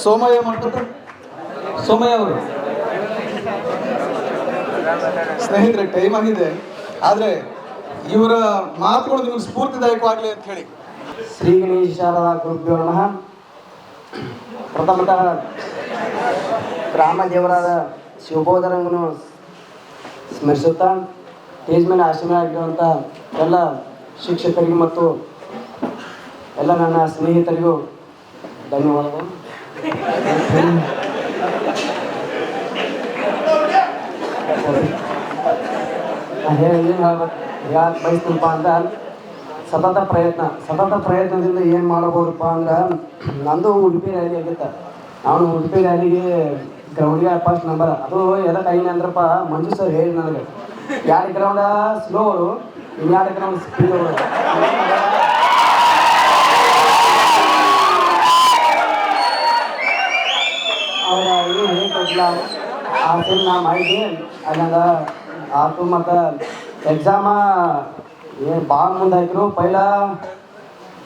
ಸೋಮಯ್ಯ ಮಾಡ್ತಾರೆ. ಸೋಮಯ್ಯ ಅವರು ಸ್ನೇಹಿತರೆ, ಟೈಮ್ ಆಗಿದೆ, ಆದರೆ ಇವರ ಮಾತುಗಳು ನಿಮಗೆ ಸ್ಫೂರ್ತಿದಾಯಕವಾಗಲಿ ಅಂತ ಹೇಳಿ. ಶ್ರೀ ಗಣೇಶ ಶಾರದಾ ಗುರುಭ್ಯೋ ನಮಃ. ಪ್ರಥಮತಃ ಗ್ರಾಮ ದೇವರಾದ ಶಿವಬೋಧರಂಗನು ಸ್ಮರಿಸುತ್ತಾ ಸ್ಟೇಜ್ ಮೇಲೆ ಆಶೀರ್ವಾದ ಎಲ್ಲ ಶಿಕ್ಷಕರಿಗೂ ಮತ್ತು ಎಲ್ಲ ನನ್ನ ಸ್ನೇಹಿತರಿಗೂ ಧನ್ಯವಾದಗಳು. ಯಾಕೆ ಬಯಸ್ತೀನಪ್ಪ ಅಂದ್ರೆ ಸತತ ಪ್ರಯತ್ನದಿಂದ ಏನು ಮಾಡಬಹುದಪ್ಪ ಅಂದ್ರೆ, ನಂದು ಉಡುಪಿ ರ್ಯಾಲಿ ಆಗಿತ್ತು. ನಾನು ಉಡುಪಿ ರ್ಯಾಲಿಗೆ ಗ್ರೌಂಡಿಗೆ ಫಸ್ಟ್ ನಂಬರ್. ಅದು ಎದಕ್ಕೆ ಐನ ಅಂದ್ರಪ್ಪ, ಮಂಜು ಸರ್ ಹೇಳಿ ನನಗೆ 2 ಗ್ರೌಂಡ ಸ್ಲೋ ಅವರು, 2 ಗ್ರೌಂಡ್ ಸ್ಪೀಡ್ ಅವರು. ಅವರ ಏನು ಹೇಳಿಕೊಟ್ಟಿಲ್ಲ, ಆ ಸರಿ ನಾ ಮಾಡಿದ್ದೆ. ಅಲ್ಲಿಂದ ಆಯ್ತು. ಮತ್ತು ಎಕ್ಸಾಮ ಏನು ಭಾಳ ಮುಂದೆ ಹಾಕಿರು. ಪೈಲ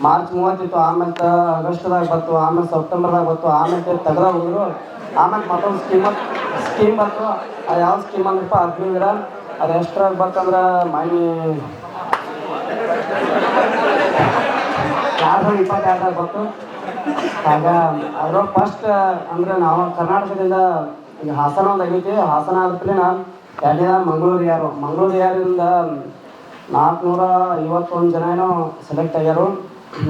ಮಾರ್ಚ್ 30 ಇತ್ತು, ಆಮೇಲೆ ಆಗಸ್ಟ್ದಾಗ ಬಂತು, ಆಮೇಲೆ ಸೆಪ್ಟೆಂಬರ್ದಾಗ ಬಂತು, ಆಮೇಲೆ ತೆಗೆದ ಹೋದ್ರು. ಆಮೇಲೆ ಮತ್ತೊಂದು ಸ್ಕೀಮ್ ಬಂತು. ಅದು ಯಾವ ಸ್ಕೀಮ್ ಅಂದ್ರಪ್ಪ, ಅಗ್ನಿವೀರ. ಅದು ಎಷ್ಟ್ರಾಗ ಬಂತಂದ್ರೆ ಮನೆ 2022ದಾಗ ಬಂತು. ಆಗ ಅದ್ರೊಳಗೆ ಫಸ್ಟ್ ಅಂದರೆ ನಾವು ಕರ್ನಾಟಕದಿಂದ ಈಗ ಹಾಸನ ಒಂದು ಆಗೈತಿ. ಹಾಸನ ಆದ್ಮೇಲೆ ನಾನು 2ನೇದ ಮಂಗಳೂರು ಯಾರಿಂದ 451 ಜನ ಏನೋ ಸೆಲೆಕ್ಟ್ ಆಗ್ಯಾರು.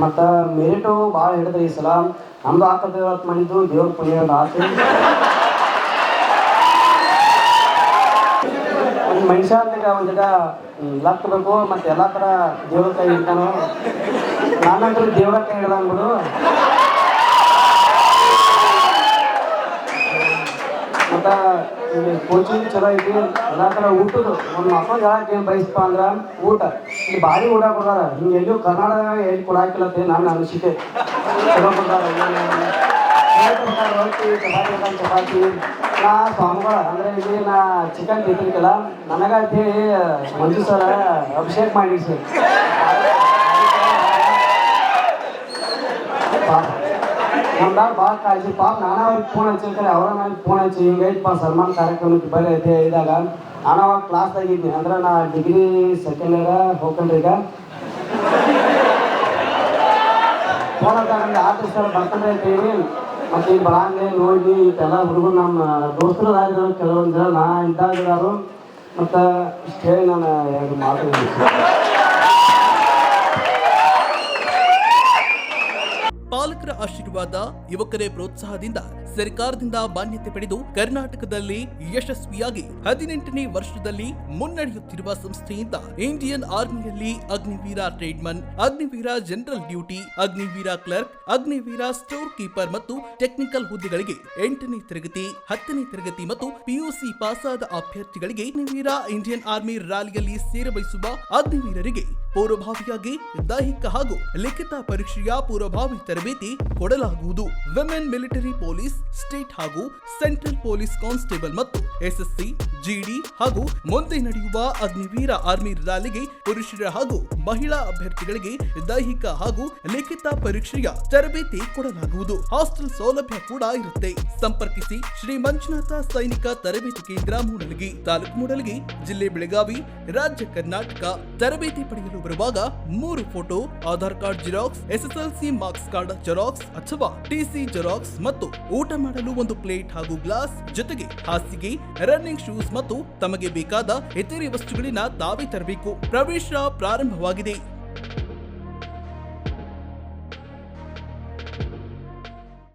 ಮತ್ತು ಮೆರಿಟು ಭಾಳ ಹಿಡಿದ್ರಿ ಈ ಸಲ. ನಮ್ಮದು ಆಕದ ಇವತ್ತು ಮಾಡಿದ್ದು ದೇವ್ರ ಪುಣ್ಯ ಆತು. ಒಂದು ಮನುಷ್ಯ ಅಂದಾಗ ಒಂದು ಲಕ್ ಬೇಕು, ಮತ್ತು ಎಲ್ಲ ಥರ ದೇವ್ರ ಕೈ ಹಿಡ್ತಾನೋ. ನಾನಂದ್ರೆ ದೇವ್ರ ಕೈ ಹಿಡ್ದ ಅಂದ್ಬಿಡು. ಮತ್ತು ಇಲ್ಲಿ ಕೋಚಿಂಗ್ ಚಲೋ ಐತಿ. ಎಲ್ಲ ಥರ ಊಟದ್ದು ಒಂದು ಮಕ್ಕಳಿಗೆ ಹೇಳಕ್ಕೆ ಏನು ಬಯಸಪ್ಪ ಅಂದ್ರೆ, ಊಟ ಇಲ್ಲಿ ಭಾರಿ ಊಟ ಕೊಡ್ತಾರ. ಹಿಂಗೆ ಎಲ್ಲೂ ಕರ್ನಾಟಕದಾಗ ಎಲ್ಲಿ ಕೊಡಾಕಿಲ್ಲತ್ತೆ ನನ್ನ ಅನಿಸಿಕೆ. ಚಲೋ ಕೊಡ್ತಾರ, ರೊಟ್ಟಿ ಚಪಾತಿ. ನಾ ಸ್ವಾಮಿಗಳ ಅಂದರೆ ಇಲ್ಲಿ ನಾ ಚಿಕನ್ ತಿಂತಿರ್ತಿಲ್ಲ, ನನಗಂತೇಳಿ ಮಂಜು ಸರ ಅಭಿಷೇಕ ಮಾಡಿ ಸರ್. ನಮ್ದಾಗ ಭಾಳ ಕಾಳಜಿ. ಪಾಪ ನಾನು ಅವ್ರಿಗೆ ಫೋನ್ ಹಚ್ಚಿರ್ತಾರೆ, ಅವರ ನನಗೆ ಫೋನ್ ಹಚ್ಚಿ ಹಿಂಗೈತಪ್ಪ ಸಲ್ಮಾನ್ ಕಾರ್ಯಕ್ರಮಕ್ಕೆ ಬರೀ ಐತೆ ಇದ್ದಾಗ ನಾನು ಅವಾಗ ಕ್ಲಾಸ್ದಾಗಿದ್ನಿ. ಅಂದ್ರೆ ನಾ ಡಿಗ್ರಿ ಸೆಕೆಂಡ್ ಇಯರ್ ಹೋಗ್ಕೊಂಡ್ರಿ. ಈಗ ಫೋನ್ ಅಂತ ನನಗೆ ಆರ್ಟಿಸ್ಟ್ ಸರ್ ಬರ್ಕೊಂಡ್ರೆ ಅಂತೀವಿ. ಮತ್ತು ಈಗ ಬರಂಗೆ ನೋಡಿ ಎಲ್ಲ ಹುಡುಗರು ನಮ್ಮ ದೋಸ್ತರು ಆಗಿದ್ರು, ಕೆಲವೊಂದು ಜನ ನಾ ಇದ್ದಾಗಿರೋರು. ಮತ್ತು ಇಷ್ಟು ಹೇಳಿ ನಾನು 2 ಮಾತು. ಪಾಲಕರ ಆಶೀರ್ವಾದ, ಯುವಕರೇ ಪ್ರೋತ್ಸಾಹದಿಂದ ಸರ್ಕಾರದಿಂದ ಮಾನ್ಯತೆ ಪಡೆದು ಕರ್ನಾಟಕದಲ್ಲಿ ಯಶಸ್ವಿಯಾಗಿ 18ನೇ ವರ್ಷದಲ್ಲಿ ಮುನ್ನಡೆಯುತ್ತಿರುವ ಸಂಸ್ಥೆಯಿಂದ ಇಂಡಿಯನ್ ಆರ್ಮಿಯಲ್ಲಿ Agniveer tradesman, Agniveer general duty, Agniveer clerk, Agniveer store keeper ಮತ್ತು ಟೆಕ್ನಿಕಲ್ ಹುದ್ದೆಗಳಿಗೆ 8ನೇ ತರಗತಿ, 10ನೇ ತರಗತಿ ಮತ್ತು ಪಿಯುಸಿ ಪಾಸಾದ ಅಭ್ಯರ್ಥಿಗಳಿಗೆ ಅಗ್ನಿವೀರ ಇಂಡಿಯನ್ ಆರ್ಮಿ ರ್ಯಾಲಿಯಲ್ಲಿ ಸೇರಬಯಸುವ ಅಗ್ನಿವೀರರಿಗೆ ಪೂರ್ವಭಾವಿಯಾಗಿ ದೈಹಿಕ ಹಾಗೂ ಲಿಖಿತ ಪರೀಕ್ಷೆಯ ಪೂರ್ವಭಾವಿ ತರಬೇತಿ ಕೊಡಲಾಗುವುದು. ವಿಮೆನ್ ಮಿಲಿಟರಿ ಪೊಲೀಸ್, ಸ್ಟೇಟ್ ಹಾಗೂ ಸೆಂಟ್ರಲ್ ಪೊಲೀಸ್ ಕಾನ್ಸ್ಟೇಬಲ್ ಮತ್ತು ಎಸ್ಎಸ್ಸಿ, ಜಿಡಿ ಹಾಗೂ ಮುಂದೆ ನಡೆಯುವ ಅಗ್ನಿವೀರ ಆರ್ಮಿ ರ್ಯಾಲಿಗೆ ಪುರುಷರ ಹಾಗೂ ಮಹಿಳಾ ಅಭ್ಯರ್ಥಿಗಳಿಗೆ ದೈಹಿಕ ಹಾಗೂ ಲಿಖಿತ ಪರೀಕ್ಷೆಯ ತರಬೇತಿ ಕೊಡಲಾಗುವುದು. ಹಾಸ್ಟೆಲ್ ಸೌಲಭ್ಯ ಕೂಡ ಇರುತ್ತೆ. ಸಂಪರ್ಕಿಸಿ ಶ್ರೀ ಮಂಜುನಾಥ ಸೈನಿಕ ತರಬೇತಿ ಕೇಂದ್ರ, ಮೂಡಲಗಿ, ತಾಲೂಕು ಮೂಡಲಗಿ, ಜಿಲ್ಲೆ ಬೆಳಗಾವಿ, ರಾಜ್ಯ ಕರ್ನಾಟಕ. ತರಬೇತಿ ಪಡೆಯಲು ಬರುವಾಗ 3 photo, Aadhaar card xerox, SSLC marks card xerox ಅಥವಾ ಟಿಸಿ ಜೆರಾಕ್ಸ್ ಮತ್ತು ಊಟ ಮಾಡಲು 1 ಪ್ಲೇಟ್ ಹಾಗೂ ಗ್ಲಾಸ್, ಜೊತೆಗೆ ಹಾಸಿಗೆ, ರನ್ನಿಂಗ್ ಶೂಸ್ ಮತ್ತು ತಮಗೆ ಬೇಕಾದ ಇತರೆ ವಸ್ತುಗಳಿನ ತಾವೇ ತರಬೇಕು. ಪ್ರವೇಶ ಪ್ರಾರಂಭವಾಗಿದೆ.